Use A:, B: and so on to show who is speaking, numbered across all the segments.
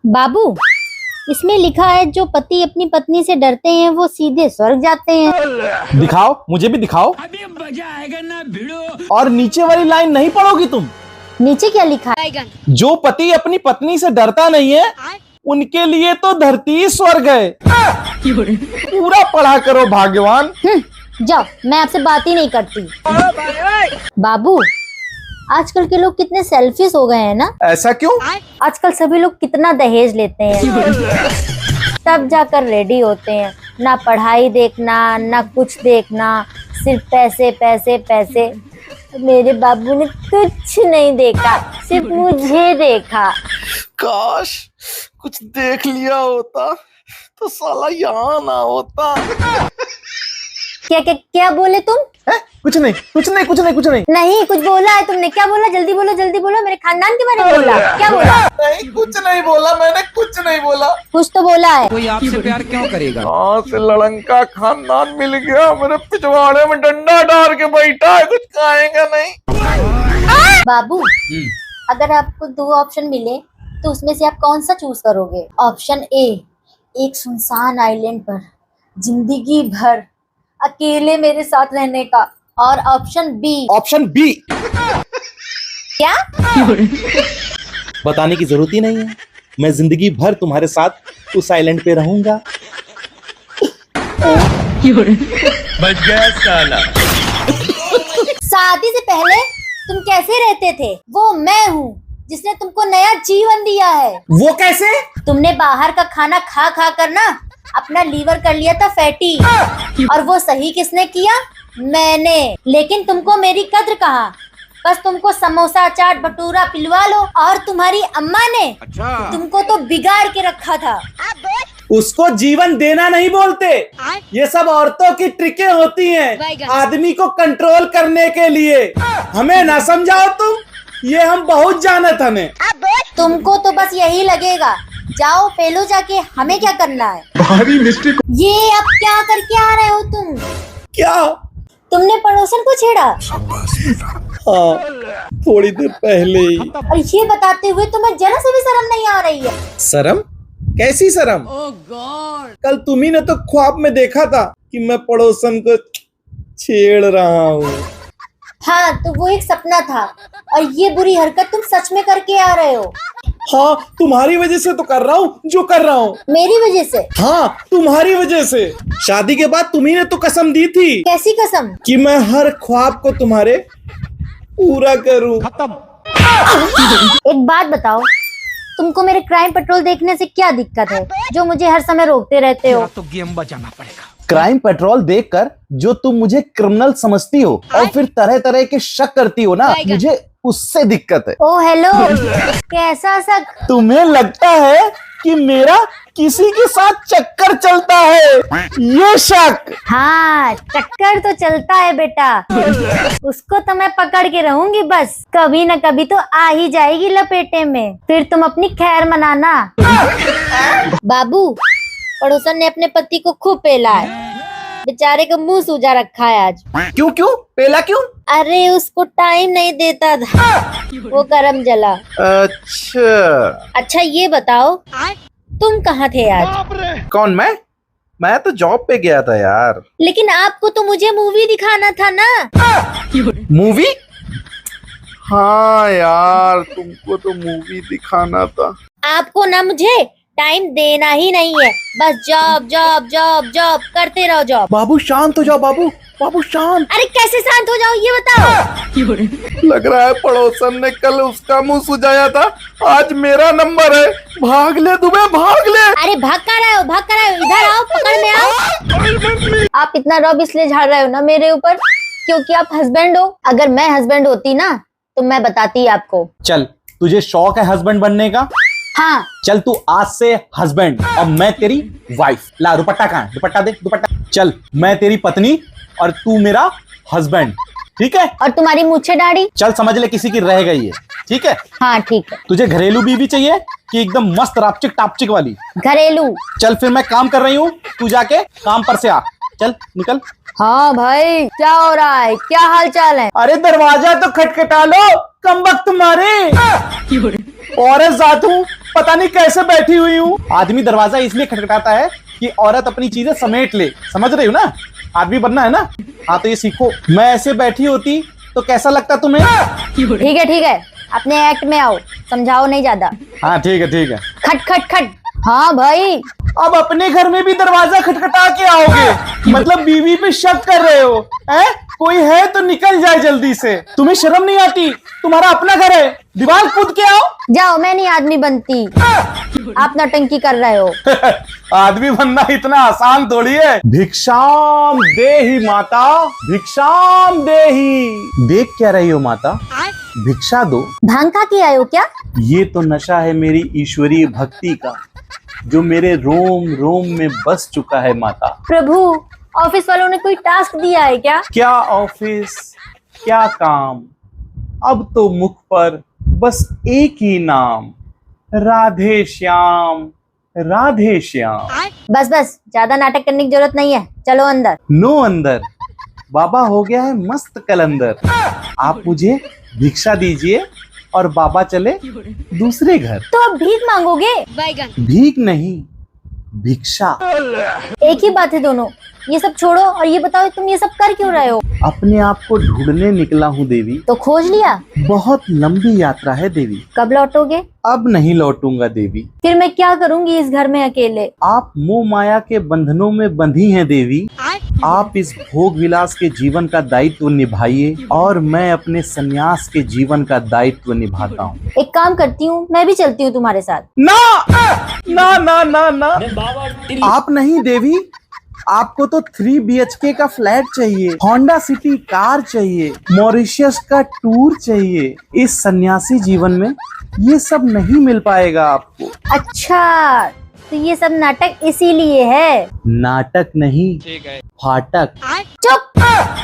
A: बाबू, इसमें लिखा है जो पति अपनी पत्नी से डरते हैं वो सीधे स्वर्ग जाते हैं।
B: दिखाओ, मुझे भी दिखाओ।
C: अभी मजा आएगा ना भिड़ो।
B: और नीचे वाली लाइन नहीं पढ़ोगी तुम?
A: नीचे क्या लिखा है?
B: जो पति अपनी पत्नी से डरता नहीं है उनके लिए तो धरती ही स्वर्ग है। पूरा पढ़ा करो भाग्यवान।
A: जाओ, मैं आपसे बात ही नहीं करती। बाबू, आजकल के लोग कितने सेल्फिश हो गए हैं ना।
B: ऐसा क्यों?
A: आजकल सभी लोग कितना दहेज लेते हैं तब जाकर रेडी होते हैं। ना पढ़ाई देखना, ना कुछ देखना, सिर्फ पैसे पैसे पैसे। मेरे बाबू ने कुछ नहीं देखा, सिर्फ मुझे देखा।
B: काश कुछ देख लिया होता तो साला यहाँ ना होता।
A: क्या क्या क्या बोले तुम?
B: कुछ नहीं कुछ नहीं कुछ नहीं कुछ नहीं।
A: नहीं, कुछ बोला है तुमने। क्या बोला? जल्दी बोलो, जल्दी बोलो। मेरे खानदान के बारे में बोला? क्या बोला?
B: नहीं, कुछ नहीं बोला मैंने, कुछ नहीं बोला।
A: कुछ तो बोला है।
C: कोई आपसे प्यार क्यों करेगा?
B: कहाँ से लड़ंका खानदान मिल गया, मेरे पिछवाड़े में डंडा डाल के बैठा है, कुछ खाएगा नहीं।
A: बाबू, अगर आपको दो ऑप्शन मिले तो उसमें से आप कौन सा चूज करोगे? ऑप्शन ए, एक सुनसान आइलैंड पर जिंदगी भर अकेले मेरे साथ रहने का, और ऑप्शन बी।
B: ऑप्शन बी
A: क्या?
B: बताने की जरूरत ही नहीं है, मैं जिंदगी भर तुम्हारे साथ उस आइलैंड पे रहूंगा।
C: बच गया साला।
A: शादी से पहले तुम कैसे रहते थे वो मैं हूँ जिसने तुमको नया जीवन दिया है।
B: वो कैसे?
A: तुमने बाहर का खाना खा खा कर ना अपना लीवर कर लिया था फैटी, और वो सही किसने किया? मैंने। लेकिन तुमको मेरी कद्र कहाँ, बस तुमको समोसा चाट भटूरा पिलवा लो। और तुम्हारी अम्मा ने तुमको तो बिगाड़ के रखा था।
B: उसको जीवन देना नहीं बोलते, ये सब औरतों की ट्रिकें होती हैं आदमी को कंट्रोल करने के लिए। हमें ना समझाओ तुम, ये हम बहुत जानत हमें।
A: तुमको तो बस यही लगेगा। जाओ पेलो जाके, हमें क्या करना है?
B: भारी मिस्टेक।
A: ये अब क्या करके आ रहे हो तुम?
B: क्या?
A: तुमने पड़ोसन को छेड़ा?
B: हाँ, थोड़ी देर पहले ही।
A: और ये बताते हुए तुम्हें जरा से भी शर्म नहीं आ रही है?
B: शर्म? कैसी शर्म? कल तुम्ही ने तो ख्वाब में देखा था कि मैं पड़ोसन को छेड़ रहा हूँ।
A: हाँ, तो वो एक सपना था, और ये बुरी हरकत तुम सच में करके आ रहे हो।
B: हाँ, तुम्हारी वजह से तो कर रहा हूँ जो कर रहा हूँ।
A: मेरी वजह से?
B: हाँ, तुम्हारी वजह से। शादी के बाद तुम्ही ने तो कसम दी थी।
A: कैसी कसम?
B: कि मैं हर ख्वाब को तुम्हारे पूरा करूँ।
A: एक बात बताओ, तुमको मेरे क्राइम पेट्रोल देखने से क्या दिक्कत है जो मुझे हर समय रोकते रहते हो?
C: तो गेम बजाना पड़ेगा।
B: क्राइम पेट्रोल देखकर जो तुम मुझे क्रिमिनल समझती हो और फिर तरह तरह के शक करती हो ना, मुझे उससे दिक्कत है।
A: ओ हेलो, कैसा शक?
B: तुम्हें लगता है कि मेरा किसी के साथ चक्कर चलता है, ये शक?
A: हाँ, चक्कर तो चलता है बेटा। उसको तो मैं पकड़ के रहूंगी, बस कभी न कभी तो आ ही जाएगी लपेटे में, फिर तुम अपनी खैर मनाना। बाबू, पड़ोसन ने अपने पति को खूब पेला है, बेचारे का मुंह सूजा रखा है आज।
B: क्यों क्यों पेला क्यों?
A: अरे उसको टाइम नहीं देता था, वो करम जला। अच्छा ये बताओ, तुम कहाँ थे आज?
B: कौन? मैं तो जॉब पे गया था यार।
A: लेकिन आपको तो मुझे मूवी दिखाना था ना।
B: मूवी? हाँ यार, तुमको तो मूवी दिखाना था।
A: आपको ना मुझे टाइम देना ही नहीं है, बस जॉब जॉब जॉब जॉब करते रहो। जॉब।
B: बाबू शांत हो जाओ, बाबू बाबू शांत।
A: अरे कैसे शांत हो जाओ ये बताओ।
B: लग रहा है पड़ोसन ने कल उसका मुंह सुझाया था, आज मेरा नंबर है। भाग ले दुबे, भाग ले।
A: अरे भाग कर रहे हो, भाग कर रहे हो, इधर आओ, पकड़ में आओ। आप इतना रॉब इसलिए झाड़ रहे हो ना मेरे ऊपर क्योंकि आप हस्बैंड हो। अगर मैं हस्बैंड होती ना तो मैं बताती आपको।
B: चल, तुझे शौक है हस्बैंड बनने का?
A: हाँ।
B: चल तू आज से हस्बैंड और मैं तेरी वाइफ। ला दुपट्टा कहाँ है? दुपट्टा दे, दुपट्टा। चल, मैं तेरी पत्नी और तू मेरा हस्बैंड, ठीक है?
A: और तुम्हारी मूछे दाढ़ी?
B: चल समझ ले किसी की रह गई है, ठीक है?
A: हाँ ठीक है।
B: तुझे घरेलू बीवी चाहिए कि एकदम मस्त रापचिक टापचिक वाली?
A: घरेलू।
B: चल फिर मैं काम कर रही हूँ, तू जाके काम पर से आ। चल निकल।
A: हाँ भाई, क्या हो रहा है? क्या हाल चाल है?
B: अरे दरवाजा तो खटखटा लो, कम वक्त मारे। औरत जात हूँ, पता नहीं कैसे बैठी हुई हूँ। आदमी दरवाजा इसलिए खटखटाता है कि औरत अपनी चीजें समेट ले, समझ रही हो ना? आदमी बनना है ना, हाँ तो ये सीखो। मैं ऐसे बैठी होती तो कैसा लगता तुम्हें?
A: ठीक है, अपने एक्ट में आओ, समझाओ नहीं ज्यादा।
B: हाँ ठीक है।
A: खट खट खट। हाँ भाई,
B: अब अपने घर में भी दरवाजा खटखटा के आओगे? मतलब बीवी पे शक कर रहे हो? हैं? कोई है तो निकल जाए जल्दी से। तुम्हें शर्म नहीं आती? तुम्हारा अपना घर है, दीवार कूद के आओ।
A: जाओ, मैं नहीं आदमी बनती, आप नौटंकी कर रहे हो।
B: आदमी बनना इतना आसान थोड़ी है। भिक्षाम देहि माता, भिक्षाम देहि। देख क्या रही हो माता? भिक्षा दो।
A: भांग खा के आए हो क्या?
B: ये तो नशा है मेरी ईश्वरीय भक्ति का, जो मेरे रोम रोम में बस चुका है माता।
A: प्रभु, ऑफिस वालों ने कोई टास्क दिया है क्या?
B: क्या ऑफिस, क्या काम, अब तो मुख पर बस एक ही नाम, राधे श्याम, राधे श्याम।
A: बस ज्यादा नाटक करने की जरूरत नहीं है, चलो अंदर।
B: नो अंदर, बाबा हो गया है मस्त कलंदर। आप मुझे भिक्षा दीजिए और बाबा चले दूसरे घर।
A: तो अब भीख मांगोगे?
B: भीख नहीं, भिक्षा।
A: एक ही बात है दोनों। ये सब छोड़ो और ये बताओ, तुम ये सब कर क्यों रहे हो?
B: अपने आप को ढूंढने निकला हूँ देवी।
A: तो खोज लिया?
B: बहुत लंबी यात्रा है देवी।
A: कब लौटोगे?
B: अब नहीं लौटूंगा देवी।
A: फिर मैं क्या करूंगी इस घर में अकेले?
B: आप मोह माया के बंधनों में बंधी हैं देवी। आप इस भोग विलास के जीवन का दायित्व निभाइए और मैं अपने सन्यास के जीवन का दायित्व निभाता हूँ।
A: एक काम करती हूँ, मैं भी चलती हूँ तुम्हारे साथ।
B: ना ना ना ना ना, आप नहीं देवी। आपको तो 3 BHK का फ्लैट चाहिए, होंडा सिटी कार चाहिए, मॉरिशस का टूर चाहिए। इस सन्यासी जीवन में ये सब नहीं मिल पाएगा आपको।
A: अच्छा, तो ये सब नाटक इसीलिए है?
B: नाटक नहीं, फाटक।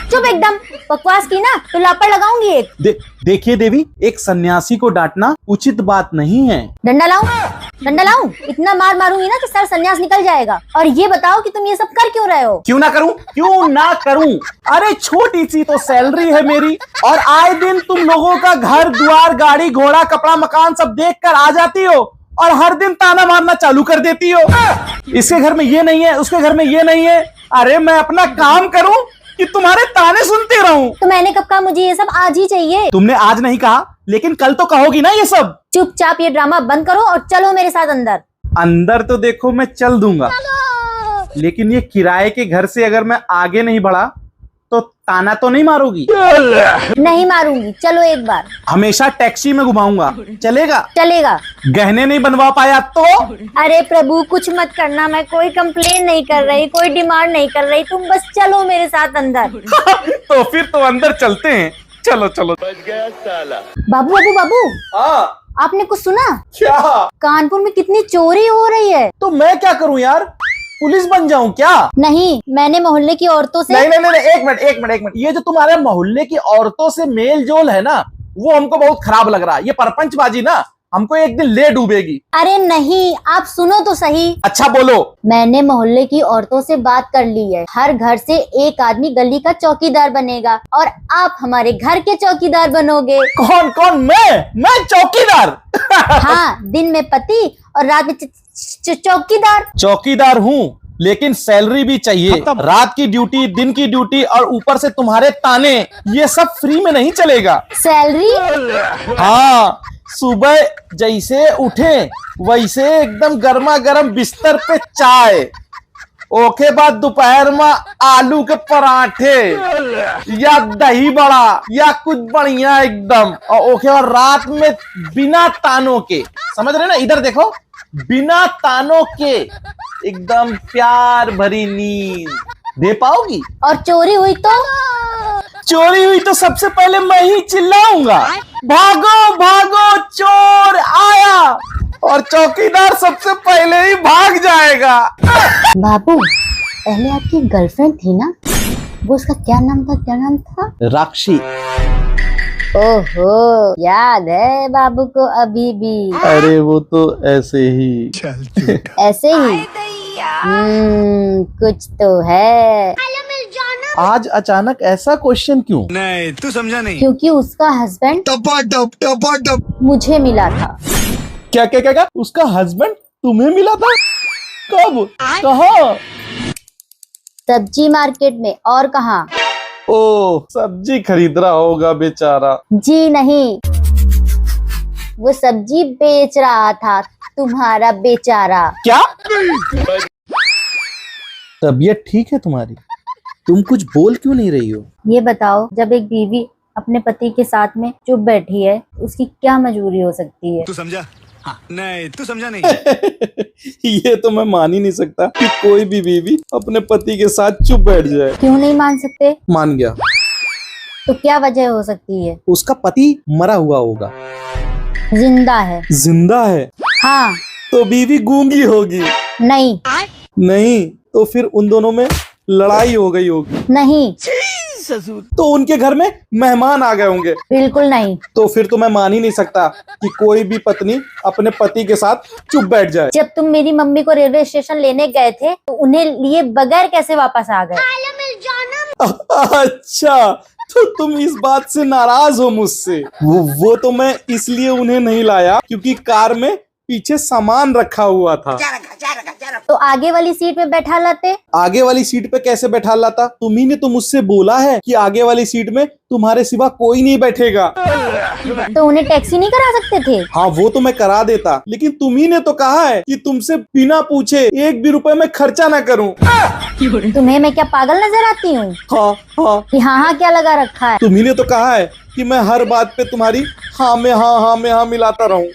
A: चुप एकदम। बकवास की ना तो लापड़ लगाऊंगी एक।
B: देखिए देवी, एक सन्यासी को डांटना उचित बात नहीं है।
A: डंडा लाऊं? इतना मार मारूंगी ना कि सारा सन्यास निकल जाएगा। और ये बताओ कि तुम ये सब कर क्यों रहे हो?
B: क्यों ना करूं? अरे छोटी सी तो सैलरी है मेरी, और आए दिन तुम लोगों का घर द्वार, गाड़ी घोड़ा, कपड़ा मकान सब देख कर आ जाती हो और हर दिन ताना मारना चालू कर देती हो। इसके घर में ये नहीं है, उसके घर में ये नहीं है। अरे मैं अपना काम करूं कि तुम्हारे ताने सुनते रहूं?
A: तो मैंने कब कहा मुझे ये सब आज ही चाहिए?
B: तुमने आज नहीं कहा, लेकिन कल तो कहोगी ना ये सब।
A: चुपचाप ये ड्रामा बंद करो और चलो मेरे साथ अंदर।
B: अंदर तो देखो मैं चल दूंगा, लेकिन ये किराए के घर से अगर मैं आगे नहीं बढ़ा तो ताना तो नहीं मारोगी?
A: नहीं मारूंगी, चलो एक बार।
B: हमेशा टैक्सी में घुमाऊंगा, चलेगा?
A: चलेगा।
B: गहने नहीं बनवा पाया तो?
A: अरे प्रभु, कुछ मत करना, मैं कोई कंप्लेन नहीं कर रही, कोई डिमांड नहीं कर रही, तुम बस चलो मेरे साथ अंदर।
B: तो फिर तो अंदर चलते हैं, चलो।
C: बच गया साला।
A: बाबू,
B: हाँ,
A: आपने कुछ सुना?
B: क्या?
A: कानपुर में कितनी चोरी हो रही है।
B: तो मैं क्या करूं यार, पुलिस बन जाऊं क्या?
A: नहीं, मैंने मोहल्ले की औरतों से।
B: नहीं, एक मिनट। ये जो तुम्हारे मोहल्ले की औरतों से मेल जोल है ना, वो हमको बहुत खराब लग रहा है। ये परपंचबाजी ना हमको एक दिन ले डूबेगी।
A: अरे नहीं, आप सुनो तो सही।
B: अच्छा बोलो। मैंने
A: मोहल्ले की औरतों से बात कर ली है। हर घर से एक आदमी गली का चौकीदार बनेगा और आप हमारे घर के चौकीदार बनोगे।
B: कौन? मैं चौकीदार?
A: हाँ, दिन में पति और रात में चौकीदार।
B: चौकीदार हूँ, लेकिन सैलरी भी चाहिए। रात की ड्यूटी, दिन की ड्यूटी और ऊपर से तुम्हारे ताने, ये सब फ्री में नहीं चलेगा।
A: सैलरी?
B: हाँ, सुबह जैसे उठे वैसे एकदम गर्मा गर्म बिस्तर पे चाय, ओके बाद दोपहर में आलू के पराठे या दही बड़ा या कुछ बढ़िया एकदम, और ओके बाद रात में बिना तानों के, समझ रहे ना, इधर देखो, बिना तानों के एकदम प्यार भरी नींद दे पाओगी?
A: और चोरी हुई तो?
B: चोरी हुई तो सबसे पहले मैं ही चिल्लाऊंगा, भागो चोर आया, और चौकीदार सबसे पहले ही भाग जाएगा।
A: बाबू, पहले आपकी गर्लफ्रेंड थी ना, वो उसका क्या नाम था?
B: राक्षी।
A: ओहो, याद है बाबू को अभी भी?
B: अरे वो तो ऐसे ही।
A: ऐसे ही? कुछ तो है।
B: आज अचानक ऐसा क्वेश्चन क्यों?
C: नहीं, तू समझा नहीं।
A: क्योंकि उसका हस्बैंड मुझे मिला था।
B: क्या क्या क्या क्या? उसका हस्बैंड तुम्हें मिला था? कब? कहाँ?
A: सब्जी मार्केट में, और कहाँ?
B: ओ, सब्जी खरीद रहा होगा बेचारा।
A: जी नहीं, वो सब्जी बेच रहा था, तुम्हारा बेचारा।
B: क्या? तबीयत ठीक है तुम्हारी? तुम कुछ बोल क्यों नहीं रही हो?
A: ये बताओ, जब एक बीवी अपने पति के साथ में चुप बैठी है, उसकी क्या मजबूरी हो सकती है?
C: तू समझा? हाँ। नहीं, तू समझा नहीं।
B: ये तो मैं मान ही नहीं सकता कि कोई भी बीवी अपने पति के साथ चुप बैठ जाए।
A: क्यों नहीं मान सकते?
B: मान गया।
A: तो क्या वजह हो सकती है?
B: उसका पति मरा हुआ होगा।
A: जिंदा है।
B: जिंदा है?
A: हाँ।
B: तो बीवी गूंगी होगी।
A: नहीं।
B: नहीं तो फिर उन दोनों में लड़ाई हो गई होगी।
A: नहीं।
B: तो उनके घर में मेहमान आ गए होंगे।
A: बिल्कुल नहीं।
B: तो फिर तो मैं मान ही नहीं सकता कि कोई भी पत्नी अपने पति के साथ चुप बैठ जाए।
A: जब तुम मेरी मम्मी को रेलवे स्टेशन लेने गए थे, तो उन्हें लिए बगैर कैसे वापस आ गए?
B: अच्छा, तो तुम इस बात से नाराज हो मुझसे? वो तो मैं इसलिए उन्हें नहीं लाया क्योंकि कार में पीछे सामान रखा हुआ था।
A: तो आगे वाली सीट पे बैठा लाते।
B: आगे वाली सीट पे कैसे बैठा लाता? तुम्ही ने तो मुझसे बोला है कि आगे वाली सीट में तुम्हारे सिवा कोई नहीं बैठेगा।
A: तो उन्हें टैक्सी नहीं करा सकते थे?
B: हाँ, वो तो मैं करा देता, लेकिन तुम्ही ने तो कहा है कि तुमसे बिना पूछे 1 भी रुपए में खर्चा ना करूं।
A: तुम्हें मैं क्या पागल नजर आती हूँ?
B: हाँ हाँ।
A: कि हाँ क्या लगा रखा है?
B: तुम्ही ने तो कहा है कि मैं हर बात पे तुम्हारी हाँ में हाँ मिलाता रहूं।